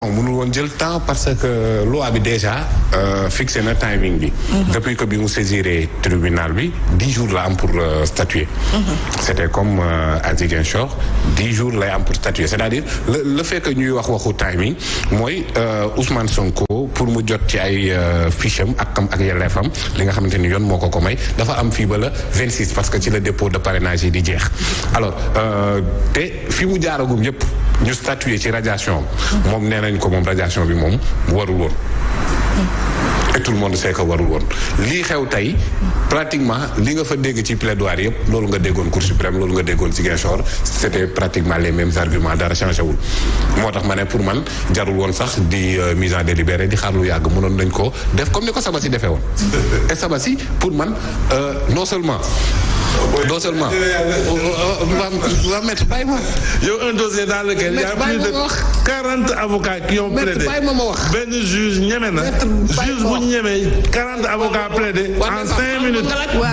non mënul woon jël temps parce que loi bi déjà fixé na timing bi. depuis que bi mu saisiré tribunal bi 10 jours la am pour statuer. c'était comme à Ziguinchor 10 jours lay am pour statuer c'est-à-dire le fait que ñuy wax waxu timing mooy Ousmane Sonko pour mu jot ci ay fiche am ak yelleefam li nga xamante ni yoon moo ko may dafa am fii ba la 26 parce que ci le dépôt de parrainage yi di jeex alors te fi mu jaaragum yëpp ñu statuer ci radiation moom nee nañ ko moom radiation bi moom warul woon et tout le monde sait que warul woon lii xew tey pratiquement li nga fa dégg ci plaidoirie yëpp loolu nga déggoon Cour suprême loolu nga déggoon Ziguinchor c'était pratiquement les mêmes arguments dara changé wul moo tax ma ne pour man jarul woon sax di mise en délibéré di xaar lu yàgg mënoon nañ ko def comme ni ko Sabassi defee woon et Sabassi pour man non seulement va mettre bàyyi ma yow un dossier dans lequel il y a plus de 40 avocats qui ont plaidé benn juge ñeme na juge bu ñemee 40 avocats plaidé en 5 minutes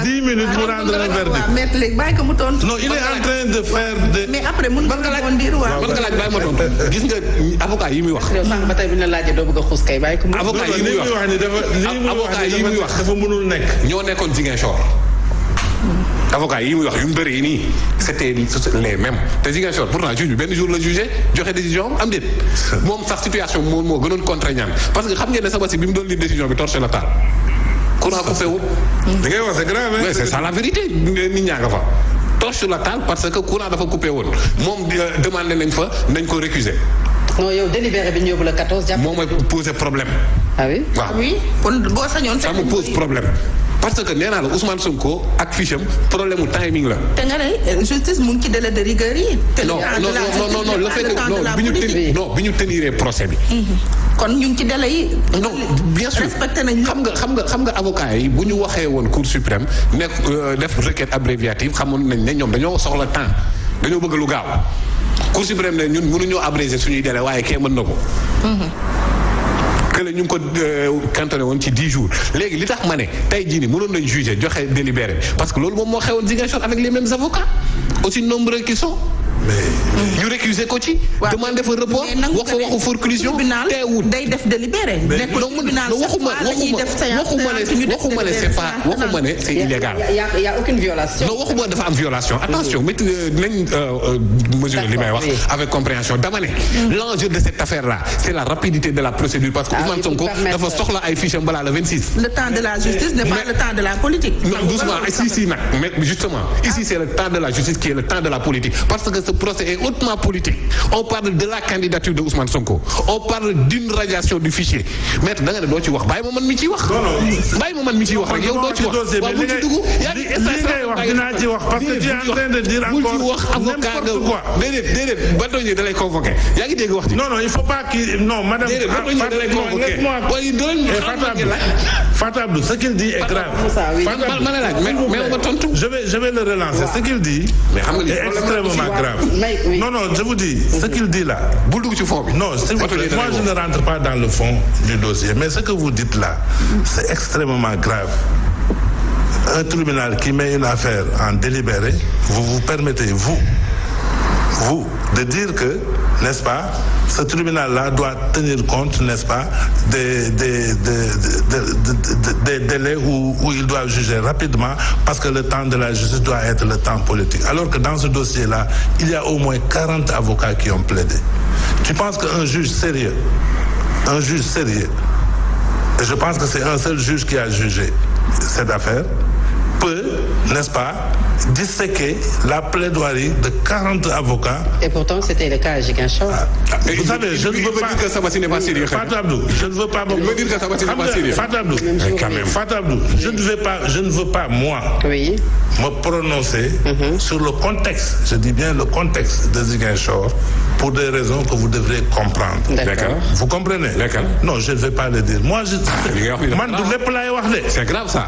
10 minutes mu rendre un verdict. maître léegi bàyyi ko mu tontu. non il est en train de faire des. mais après mën nga rebondir waaw. mën nga laaj bàyyi ma tontu gis nga avocat yi muy wax. yow sànq ba tey bi ñu la laajee doo bëgg a xuus kay bàyyi ko mu. avocat yi muy wax dafa mënul nekk. ñoo nekkoon Ziguinchor. avocat yi muy wax yu mu bëri nii c'était les mêmes te Ziguinchor pourtant juge bi benn jour la jugé joxe décision am déet moom sax situation moom moo gënoon contraignant parce que xam ngeen ne Sabassi bi mu doon li décision bi torché la taal courant coupé wul. li ngay wax c'est grave. mais c'est ça la vérité nit ñaa nga fa torché la taal parce que courant dafa coupé woon moom demandé nañ fa nañ ko récuser. non yow délibéré bi ñu yóbbu la 14 jàpp. moo may poser problème. ah oui waaw oui kon boo sañoon. ça me pose problème. parce que nee naa la Ousmane Sonko ak ficham problème mu timing la. te nga ne justice mu ngi ci délai de rigueur yi. non le fait que non bi ñu teniree procès bi. kon ñu ngi ci délai yi. non bien sûr respecté nañ xam nga avocat yi bu ñu waxee woon Cour suprême nekk def requête abréviative xamoon nañ ne ñoom dañoo soxla temps dañoo bëgg lu gaaw Cour suprême ne ñun mënuñoo abréger suñuy délai waaye kee mën na ko. ñu ngi ko cantonné woon ci 10 jours léegi li tax ma ne tey jii nii mënoon nañ juger joxe délibéré parce que loolu moom moo xewoon Ziguinchor avec les mêmes avocats aussi nombreux qu'ils sont. ñu récuser ko ci. demander fa report wax fa waxu forclusion teewul day def délibéré. waxuma ne c'est pas waxuma ne c'est illégal. il y a aucune violation. non waxuma dafa am violation attention mais nañ mesurer li may wax avec compréhension dama ne. l'enjeu de cette affaire là c'est la rapidité de la procédure parce que Ousmane Sonko dafa soxla ay fiches balaa le 26. le temps de la justice n'est pas le temps de la politique. non doucement ici nag mais justement ici c'est le temps de la justice qui est le temps de la politique parce que ce procès est hautement politique on parle de la candidature de Ousmane Sonko on parle d'une radiation du fichier maître da nga ne doo ci wax bàyyi ma man mi ciy wax. bàyyi ma man mi ciy wax rek yow doo ci wax waaw bu ci dugg yaa ngi wax dinaa ci wax parce que tu es en train de dire encore bul ci wax avocat nga déedéet bâtonnier da lay convoqué yaa ngi dégg wax ji. non il faut pas que non madame. déedéet bâtonnier da lay convoqué waaye doon Fatou Abdou ce qu'il dit est grave. ma ne laaj mais ma tontu. je vais le relancer ce qu'il dit est extrêmement grave. non je vous dis ce qu'il dit là. bul dugg ci fond bi. non s'il vous plaît moi je ne rentre pas dans le fond du dossier mais ce que vous dites là c'est extrêmement grave. Un tribunal qui met une affaire en délibéré vous permettez vous de dire que n'est-ce pas ce tribunal-là doit tenir compte n'est-ce pas des délais où il doit juger rapidement parce que le temps de la justice doit être le temps politique alors que dans ce dossier-là il y a au moins 40 avocats qui ont plaidé. Tu penses qu'un juge sérieux et je pense que c'est un seul juge qui a jugé cette affaire peut, n'est-ce pas, disséquer la plaidoirie de 40 avocats. Et pourtant, c'était le cas à Ziguinchor. Vous savez, je ne veux pas dire que Sabassi n'est pas sérieux. Fatou Abdou, je ne veux pas. Il veut dire que Sabassi n'est pas sérieux. Fatou Abdou, je ne veux pas moi me prononcer sur le contexte. Je dis bien le contexte de Ziguinchor pour des raisons que vous devrez comprendre. D'accord. Vous comprenez? D'accord. Non, je ne vais pas le dire. Moi, c'est grave ça.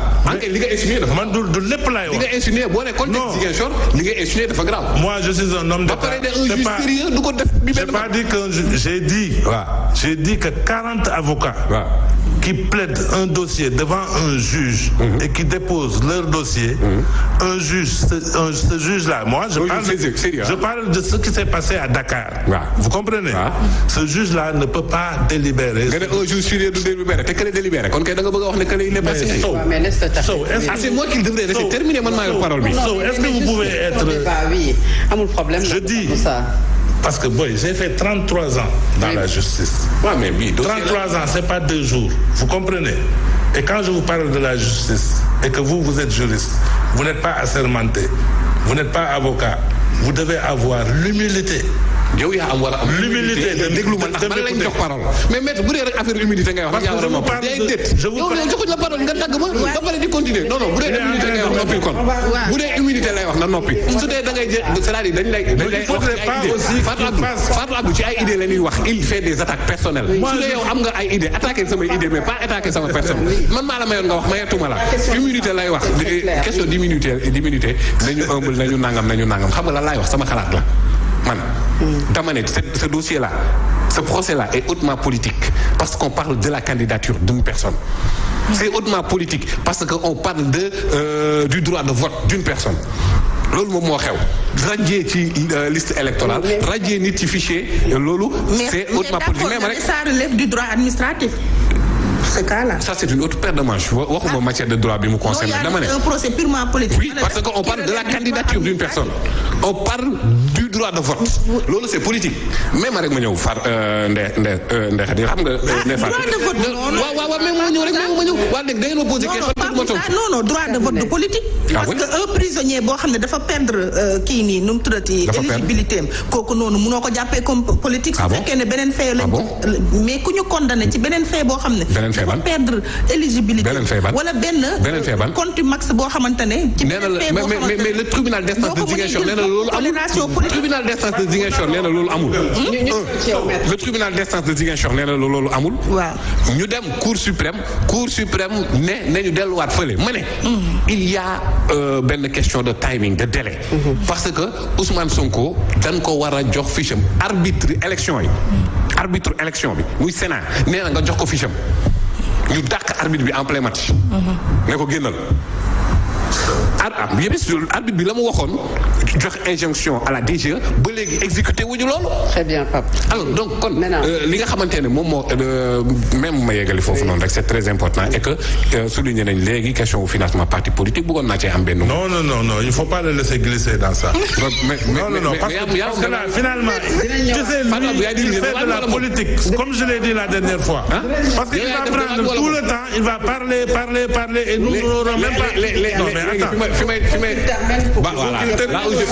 du lépp laay wax. li nga insinué boo ne contexte Ziguinchor li nga insinué dafa grave. moi je suis un homme d'État. ba pare de un juge sérieux du ko def. j'ai pas dit que j'ai dit que 40 avocats. qui plaident un dossier devant un juge et qui déposent leur dossier, un juge, ce juge-là, moi, je parle de ce qui s'est passé à Dakar. Vous comprenez? Ce juge-là ne peut pas délibérer. Un juge sérieux de délibérer. T'es que délibérer. Quand quelqu'un veut wax ne que il n'est pas sérieux. C'est moi qui devrais rester terminer ma parole. Est-ce que vous pouvez être... Oui, problème. Je dis... Parce que j'ai fait 33 ans dans la justice. 33 ans, c'est pas 2 jours. Vous comprenez? Et quand je vous parle de la justice et que vous êtes juriste, vous n'êtes pas assermenté, vous n'êtes pas avocat, vous devez avoir l'humilité. L'humilité de déglu man ndax man lañ jox parole mais maître bu dee rek affaire humilité ngay wax je vous parle de joxuñ la parole nga dagg ma ba pare di continuer non bu dee humilité ngay wax noppi kon bu dee humilité lay wax na noppi su dee da ngay c'est-à-dire dañ lay wax Fatou Abdou ci ay idée la ñuy wax il fait des attaques personnelles su dee yow am nga ay idée attaquer sama idée mais pas attaquer sama personne man maa la mayoon nga wax mayetuma la humilité lay wax question d'immunité nañu humble nañu nangam xam nga la laay wax sama xalaat la man dama ne ce dossier-là, ce procès-là est hautement politique parce qu'on parle de la candidature d'une personne. C'est hautement politique parce qu'on parle du droit de vote d'une personne. loolu moom moo xew radier ci liste électorale radier nit ci fichier loolu c'est hautement politique même rek ça relève du droit administratif. Ce cas-là. Ça c'est une autre paire de manches waxuma matière de droit bi mu concerne dama ne un procès purement politique. Oui, parce qu'on parle de la candidature d'une personne. On parle du droit de vote. Loolu c'est politique. Même rek ma ñëw far Ndeye Khady xam nga ne far. Droit de vote waaw même ma ñëw rek ma ñëw. Waa léegi da ngeen ma poser question non droit de vote du politique. Parce que un prisonnier boo xam ne dafa perdre kii nii nu mu tuddati éligibilité am kooku noonu mënoo ko jàppee comme politique. Su fekkee ne beneen fee lañ ko mais ku ñu condamné ci beneen fee boo xam ne dafa perdre éligibilité wala benn contumace boo xamante ne ci beneen fee boo xamante ne mais le tribunal d'instance de Ziguinchor nee na loolu amul tribunal d'instance de Ziguinchor nee na loolu amul le tribunal d'instance de Ziguinchor nee na loolu amul ñu dem cour suprême ne nañu delluwaat fële ma ne il y a benn question de timing de délai parce que Ousmane Sonko dañ ko war a jox fiche am arbitre élection bi muy Sénat nee na nga jox ko fiche am ñu dàq arbitre bi en plein match ne ko génnal arbitre bi la mu waxoon jox injonction à la DGE ba léegi exécuté wuñu loolu. Très bien Pape. Alors donc kon li nga xamante ne moom moo même ma yeggali foofu noonu rek c'est très important et que souligné nañ léegi question financement parti politique bëggoon naa cee am benn. Non il faut pas le laisser glisser dans ça. Non parce que là finalement tu sais il fait de la politique comme je l'ai dit la dernière fois. Parce qu'il va prendre tout le temps il va parler et nous n'aurons même pas.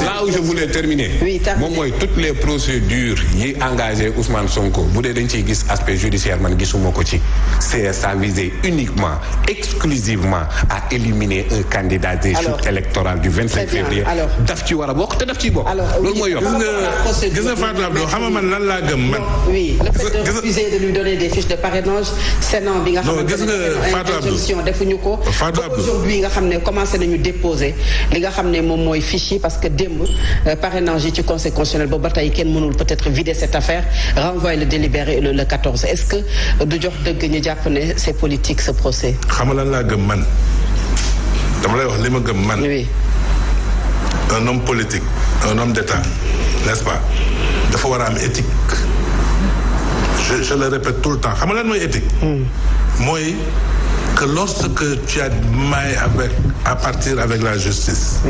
Là où je voulais terminer moom mooy toutes les procédures yi engagé Ousmane Sonko bu dee dañ ciy gis aspect judiciaire man gisuma ko ci c'est ça visait uniquement exclusivement à éliminer un candidat des joutes électorales du 25 février daf ci war a bokk te daf ciy bokk loolu mooy yoon gis nga Fatou Abdou xam nga man lan laa gëm man le fait de refuser de lui donner des fiches de parrainage Sénat bi nga xam ne injonction defuñu ko aujourd'hui nga xam ne commencé nañu déposer li nga xam ne moom mooy fiche yi parce que démb parrainage yi ci conseil constitutionnel boobu ba tey kenn mënul peut-être vider cette affaire renvoyer le délibéré le 14 est-ce que du jox dëgg ñu jàpp ne c'est politique ce procès. xam nga lan laa gëm man dama lay wax li ma gëm man. Oui. Un homme politique un homme d'État n'est-ce pas dafa war a am éthique je le répète tout le temps xam nga lan mooy éthique. mooy que lorsque tu as maille à partir avec la justice,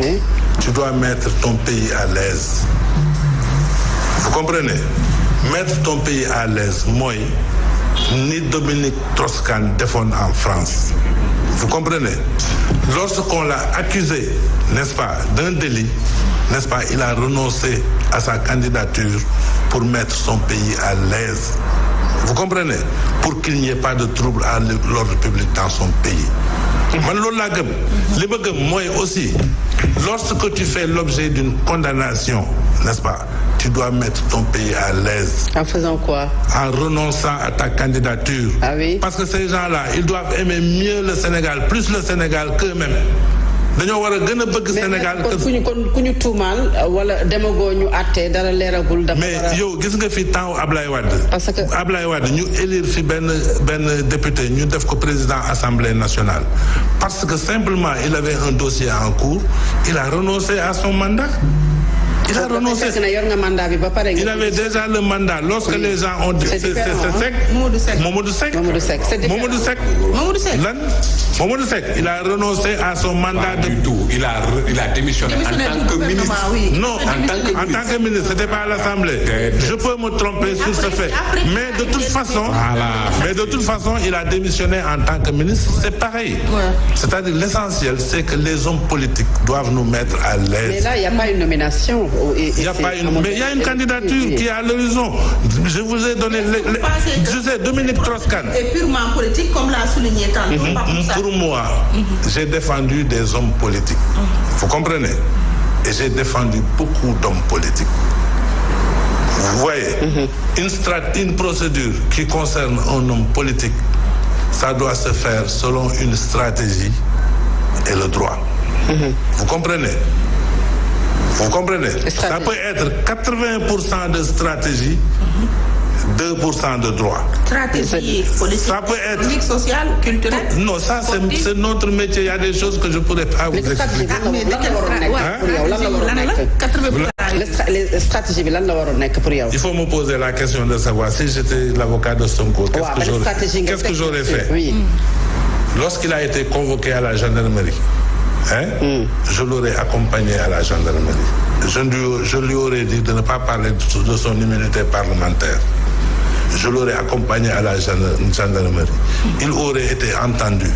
tu dois mettre ton pays à l'aise. Vous comprenez? Mettre ton pays à l'aise, moi, ni Dominique Strauss-Kahn defoon en France. Vous comprenez? Lorsqu'on l'a accusé, n'est-ce pas, d'un délit, n'est-ce pas, il a renoncé à sa candidature pour mettre son pays à l'aise. Vous comprenez? Pour qu'il n'y ait pas de trouble à l'ordre public dans son pays. Man loolu laa gëm li ma gëm mooy aussi lorsque tu fais l'objet d'une condamnation, n'est-ce pas, tu dois mettre ton pays à l'aise. En faisant quoi? En renonçant à ta candidature. Ah oui? Parce que ces gens-là, ils doivent aimer mieux le Sénégal, plus le Sénégal qu'eux-mêmes. dañoo war a gën a bëgg Sénégal. kon ku ñu tuumaal wala demagoo ñu àtte dara leeragul. mais yow gis nga fi temps Ablaye Wade. parce que Ablaye Wade ñu élire fi benn député ñu def ko président Assemblée nationale parce que simplement il avait un dossier en cours il a renoncé à son mandat. Il a renoncé. Il avait déjà le mandat. Lorsque les gens ont dit c'est sec. Mamadou Seck. Il a renoncé à son mandat de tout. Il a démissionné en tant que ministre. Non, en tant que ministre, c'était pas à l'Assemblée. Je peux me tromper sur ce fait. Mais de toute façon, il a démissionné en tant que ministre. C'est pareil. C'est-à-dire l'essentiel, c'est que les hommes politiques doivent nous mettre à l'aise. Mais là, il n'y a pas une nomination. Mais il y a une candidature qui est à l'horizon. Je vous ai donné Dominique Strauss-Kahn. Et purement politique, comme l'a souligné tantôt. Pour moi, j'ai défendu des hommes politiques. Vous comprenez? Et j'ai défendu beaucoup d'hommes politiques. Vous voyez, une procédure qui concerne un homme politique, ça doit se faire selon une stratégie et le droit. Vous comprenez? Vous comprenez? Ça peut être 80% de stratégie, 2% de droit. Stratégie politique, ça peut être politique, sociale, culturelle. Non, ça c'est notre métier. Il y a des choses que je ne pourrais pas vous expliquer. Les stratégies, il faut me poser la question de savoir si j'étais l'avocat de Sonko, qu'est-ce que j'aurais fait? Lorsqu'il a été convoqué à la gendarmerie, je l'aurais accompagné à la gendarmerie. Je lui aurais dit de ne pas parler de son immunité parlementaire. Je l'aurais accompagné à la gendarmerie. Il aurait été entendu.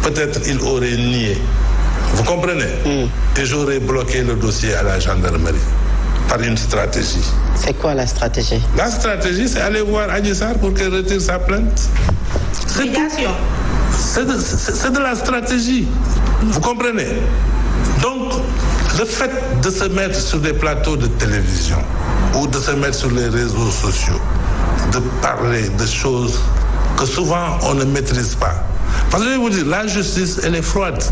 Peut-être il aurait nié. Vous comprenez? Et j'aurais bloqué le dossier à la gendarmerie par une stratégie. C'est quoi la stratégie? La stratégie, c'est aller voir Adji Sarr pour qu'elle retire sa plainte. C'est de la stratégie. Vous comprenez? Donc, le fait de se mettre sur des plateaux de télévision ou de se mettre sur les réseaux sociaux, de parler de choses que souvent on ne maîtrise pas. Parce que je vais vous dire, la justice, elle est froide.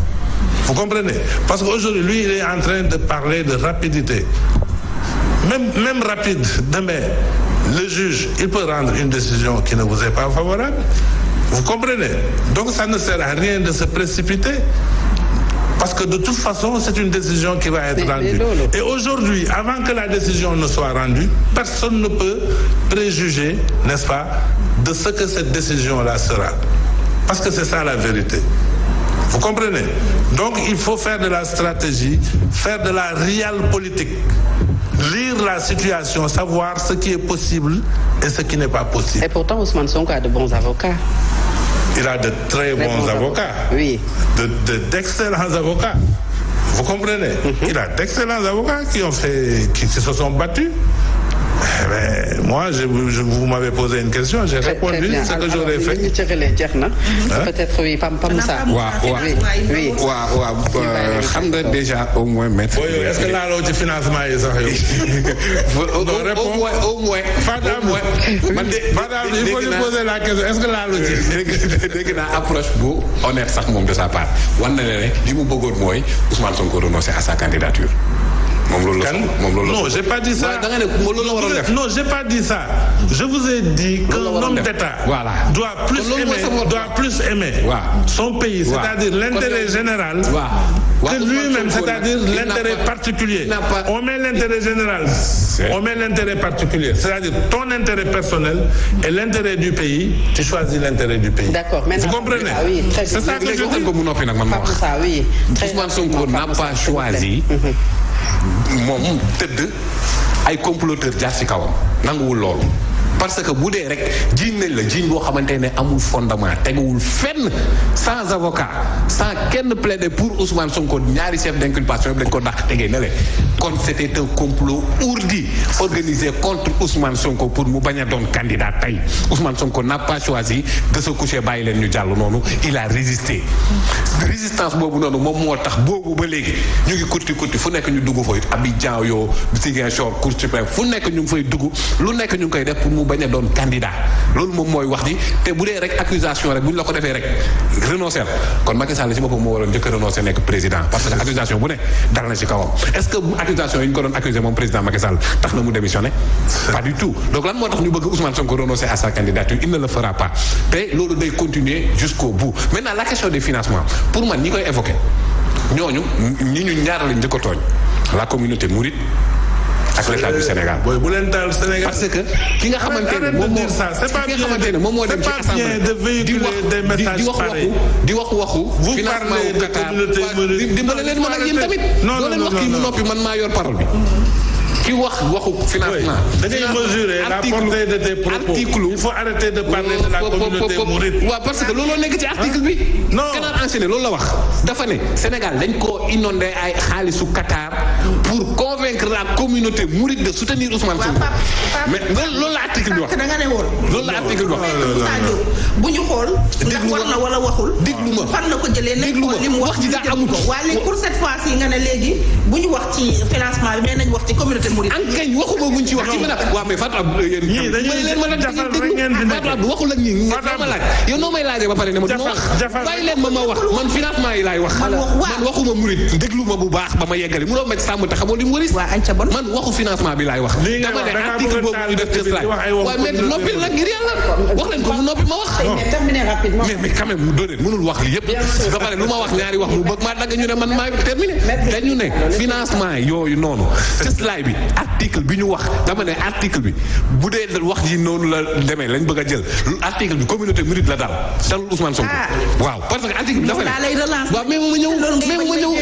Vous comprenez? Parce qu'aujourd'hui, lui, il est en train de parler de rapidité. Même rapide, demain, le juge, il peut rendre une décision qui ne vous est pas favorable. Vous comprenez? Donc ça ne sert à rien de se précipiter. Parce que de toute façon, c'est une décision qui va être rendue. Et aujourd'hui, avant que la décision ne soit rendue, personne ne peut préjuger, n'est-ce pas, de ce que cette décision-là sera. Parce que c'est ça la vérité. Vous comprenez? Donc il faut faire de la stratégie, faire de la réelle politique. Lire la situation, savoir ce qui est possible et ce qui n'est pas possible. Et pourtant, Ousmane Sonko a de bons avocats. Il a de très bons avocats. Oui. D'excellents avocats. Vous comprenez? Il a d'excellents avocats qui se sont battus. Mais moi, vous m'avez posé une question, j'ai répondu ce que j'aurais fait. Peut-être oui, pas ça. Oui. Xam nga déjà au moins mettre. Est-ce que là ci financement yi sax yow? Au moins. Madame, il faut lui poser la question. Est-ce que là ci dégg naa approche bu honnête sax moom de sa part. Wan na ne li mu bëggoon mooy Ousmane Sonko renoncer à sa candidature. Non, j'ai pas dit ça. Non, j'ai pas dit ça. Je vous ai dit qu'un homme d'État doit plus aimer son pays, c'est-à-dire l'intérêt général, que lui-même, c'est-à-dire l'intérêt particulier. On met l'intérêt général, on met l'intérêt particulier, c'est-à-dire ton intérêt personnel et l'intérêt du pays, tu choisis l'intérêt du pays. D'accord. Vous comprenez? C'est ça que je dis. Ousmane Sonko n'a pas choisi moom tëdd ay comploteur jaar ci kawam nanguwul loolu parce que bu dee rek jiiñ nañ la jiiñ boo xamante ne amul fondement teguwul fenn sans avocat sans kenn plaider pour Ousmane Sonko ñaari chef d'inculpation yëpp dañ ko dàq tegee na le kon c'était un complot ourdi organisé contre Ousmane Sonko pour mu bañ a doon candidat tey Ousmane Sonko n'a pas choisi de se coucher bàyyi leen ñu jàll noonu il a résisté résistance boobu noonu moom moo tax boobu ba léegi ñu ngi kurti fu nekk ñu dugg fooy Abidjan yoo Ziguinchor Cour suprême fu nekk ñu ngi fay dugg lu nekk ñu ngi koy def pour mu bañ a doon candidat loolu moom mooy wax ji te bu dee rek accusation rek bu ñu la ko defee rek renoncer kon Macky Sall ci boppam moo waroon njëkk a renoncer nekk président parce que accusation bu ne dal na ci kawam est-ce que accusation yi ñu ko doon accuser moom président Macky Sall tax na mu démissionné pas du tout donc lan moo tax ñu bëgg Ousmane Sonko renoncer à sa candidature il ne le fera pas te loolu day continuer jusqu'au bout maintenant la question des financements pour man ñi koy évoquer ñooñu ñi ñu ñaar lañ njëkk a tooñ la communauté mouride ak l'état du Sénégal. bu leen taal Sénégal parce que ki nga xamante ne moom moo dem ci assemblée di wax waxu financement wu Qatar dimbale leen man ak yéen tamit doo leen wax kii mu noppi man maa yor parole bi ki wax waxu financement. da ngay mesurer la portée de tes propos. Il faut arrêter de parler de la communauté mouride. waaw parce que looloo nekk ci article bi. non Canard enchaîné loolu la wax. dafa ne Sénégal dañ koo inondé ay xaalisu Qatar pour convaincre la communauté mouride de soutenir Ousmane Sonko. mais loolu la article bi wax. da nga ne woon. loolu la article bi wax. bu ñu xool. ndax war na wala waxul. déglu ma fan la ko jëlee nekk ko li mu wax ji daa amul ko waaye léegi pour cette fois ci nga ne léegi bu ñu wax ci financement bi mais nañ wax ci communauté mouride. ankañ waxuma buñ ci wax ci mën a waaw mais Fatou Abdou yéen ñii dañuy leen ma la déglu Fatou Abdou waxul ak ñi ma laaj yow noo may laajee ba pare ne ma du ma wax bàyyi leen ma wax man financement yi laay wax man waxuma murid déglu ma bu baax ba ma yeggali mu doon ma sàmm te xamoo li mu wëris man waxu financement bi laay wax dama ne article boobu ñu def ci slide waaye mais noppi nag ngir yàlla wax leen ko mu noppi ma wax mais quand même mu doonee mënul wax li yëpp ba pare lu ma wax ñaari wax mu bëgg maa dagg ñu ne man maa terminé dañu ne financement yooyu noonu ci slide bi article bi ñu wax dama ne article bi bu dee wax ji noonu la demee lañ bëgg a jël article bi communauté mouride la dal dalul Ousmane Sonko waaw parce que article bi dafa ne waaw mais ma ñëw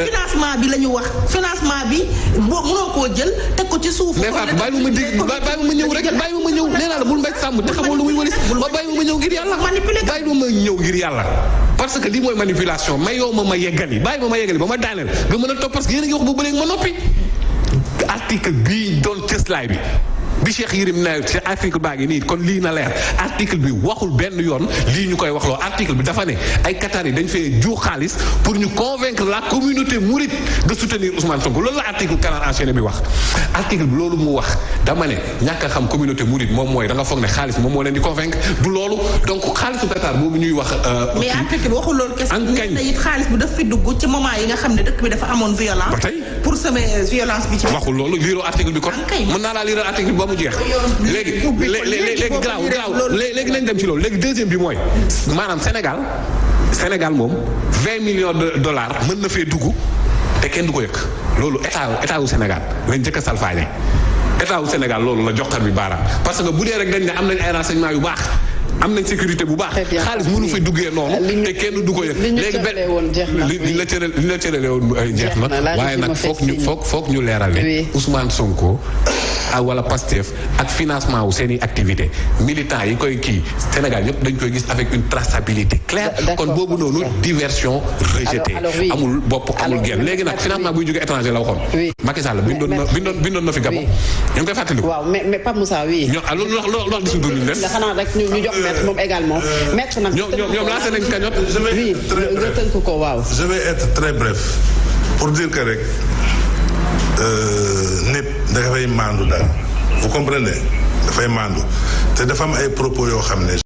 financement bi la ñu wax financement bi boo mënoo koo jël teg ko ci suuf mais Fatou bàyyi ma dégg bàyyi ma ñëw rek bàyyi ma ñëw nee naa la bul mbéj sàmm te xamoo lu muy wëlis ba bàyyi ma ñëw ngir yàlla bàyyi ma ñëw ngir yàlla parce que lii mooy manipulation may yow ma yeggali bàyyi ma yeggali ba ma daaneel nga mën a topp parce que yéen a ngi wax bu ba léegi ma noppi article bii doon cëslaay bi Cheikh Yérim na ci article baa ngi nii kon lii na leer article bi waxul benn yoon lii ñu koy waxloo article bi dafa ne ay Qatar yi dañ fee ju xaalis pour ñu convaincre la communauté mouride de soutenir Ousmane Sonko loolu la article Canard enchaîné bi wax article bi loolu mu wax dama ne ñàkk a xam communauté mouride moom mooy da nga foog ne xaalis moom moo leen di convaincre du loolu donc xaalisu Qatar boobu ñuy wax mais article bi waxul loolu kese ne it xaalis bi daf fi dugg ci moment yi nga xam ne dëkk bi dafa amoon violence ba tey pour semer violence bi ci waxul loolu liiroo article bi kon mën naa laa liiral article bi ba mu jeex léegi graaw léegi nañ dem ci loolu léegi deuxième bi mooy maanaam Sénégal moom 20 millions de dollars mën na fee dugg te kenn du ko yëg loolu état wu Sénégal lañ njëkk a salfaañe état wu Sénégal loolu la joxar bi baaraam parce que bu dee rek dañ ne am nañ ay renseignements yu baax am nañ sécurité bu baax xaalis mënu fa duggee noonu te kenn du ko yëg léegi li la cërale woon jeex na waaye nag foog ñu leeral ne Ousmane Sonko wala Pastef ak financement wu seen i activité militants yi koy kii Sénégal yëpp dañ koy gis avec une traçabilité claire kon boobu noonu diversion rejetée amul bopp amul genn léegi nag financement buy jógee étranger la waxoon Macky Sall bindoon na fi Gabon ñu ngi koy fàttaliku waaw mais Pape Moussa oui loolu wax di suñu dund des xanaa rek ñu jox maître moom également maître nag ñoom lancé nañ cagnotte oui nga tënk ko waaw je vais être très bref pour dire que rek nit dafay maandu daal vous comprenez dafay maandu te dafa am ay propos yoo xam ne